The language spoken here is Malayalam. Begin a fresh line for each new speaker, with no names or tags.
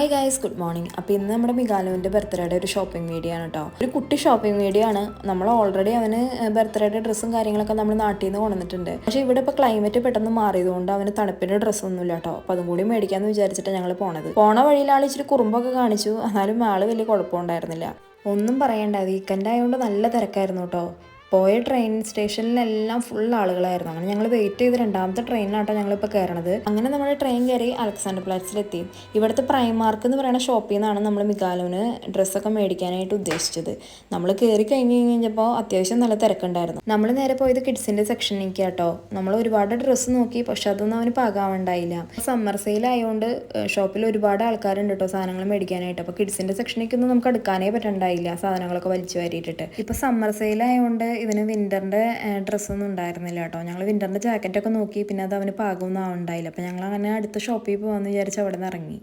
Hi guys, good morning. അപ്പോൾ ഇന്ന് നമ്മുടെ മികാലുവിൻ്റെ ബർത്ത്ഡേയുടെ ഒരു ഷോപ്പിംഗ് വീഡിയോ ആണ് കേട്ടോ. ഒരു കുട്ടി ഷോപ്പിംഗ് വീഡിയോ ആണ്. നമ്മൾ ഓൾറെഡി അവന് ബർത്ത്ഡേയുടെ ഡ്രസ്സും കാര്യങ്ങളൊക്കെ നമ്മൾ നാട്ടിൽ നിന്ന് കൊണ്ടുവന്നിട്ടുണ്ട്. പക്ഷേ ഇവിടെ ഇപ്പോൾ ക്ലൈമറ്റ് പെട്ടെന്ന് മാറിയതുകൊണ്ട് അവന് തണുപ്പിൻ്റെ ഡ്രസ്സൊന്നുമില്ല കേട്ടോ. അപ്പോൾ അതും കൂടി മേടിക്കാമെന്ന് വിചാരിച്ചിട്ട് ഞങ്ങൾ പോണ വഴിയിൽ ആൾ ഇച്ചിരി കുറുമ്പൊക്കെ കാണിച്ചു. എന്നാലും ആൾ വലിയ കുഴപ്പമുണ്ടായിരുന്നില്ല. ഒന്നും പറയണ്ട, വീക്കെൻഡ് ആയതുകൊണ്ട് നല്ല തിരക്കായിരുന്നു കേട്ടോ. പോയ ട്രെയിൻ സ്റ്റേഷനിലെല്ലാം ഫുൾ ആളുകളായിരുന്നു. അങ്ങനെ ഞങ്ങൾ വെയിറ്റ് ചെയ്ത് രണ്ടാമത്തെ ട്രെയിനിലാട്ടോ ഞങ്ങളിപ്പോൾ കയറണത്. അങ്ങനെ നമ്മുടെ ട്രെയിൻ കയറി അലക്സാണ്ടർ പ്ലാറ്റ്സിലെത്തി. ഇവിടുത്തെ പ്രൈമാർക്ക് എന്ന് പറയുന്ന ഷോപ്പിൽ നിന്നാണ് നമ്മൾ മികാലുവിന് ഡ്രസ്സൊക്കെ മേടിക്കാനായിട്ട് ഉദ്ദേശിച്ചത്. നമ്മൾ കയറി കഴിഞ്ഞപ്പോൾ അത്യാവശ്യം നല്ല തിരക്കുണ്ടായിരുന്നു. നമ്മൾ നേരെ പോയത് കിഡ്സിൻ്റെ സെക്ഷനിലേക്ക് കേട്ടോ. നമ്മൾ ഒരുപാട് ഡ്രസ്സ് നോക്കി, പക്ഷെ അതൊന്നും അവന് പാകാവുണ്ടായില്ല. സമ്മർ സെയിൽ ആയതുകൊണ്ട് ഷോപ്പിൽ ഒരുപാട് ആൾക്കാരുണ്ട് കേട്ടോ സാധനങ്ങൾ മേടിക്കാനായിട്ട്. അപ്പോൾ കിഡ്സിൻ്റെ സെക്ഷനിലേക്കൊന്നും നമുക്ക് എടുക്കാനേ പറ്റണ്ടായില്ല, സാധനങ്ങളൊക്കെ വലിച്ചു വാരിയിട്ടിട്ട്. ഇപ്പോൾ സമ്മർ സെയിൽ ആയതുകൊണ്ട് ഇവന് വിൻ്ററിൻ്റെ ഡ്രസ്സൊന്നും ഉണ്ടായിരുന്നില്ല കേട്ടോ. ഞങ്ങൾ വിൻ്ററിൻ്റെ ജാക്കറ്റൊക്കെ നോക്കി, പിന്നെ അത് അവന് പാകമൊന്നും ആവുണ്ടായില്ല. അപ്പോൾ ഞങ്ങൾ അങ്ങനെ അടുത്ത ഷോപ്പിൽ പോകാമെന്ന് വിചാരിച്ച് അവിടെ നിന്ന് ഇറങ്ങി.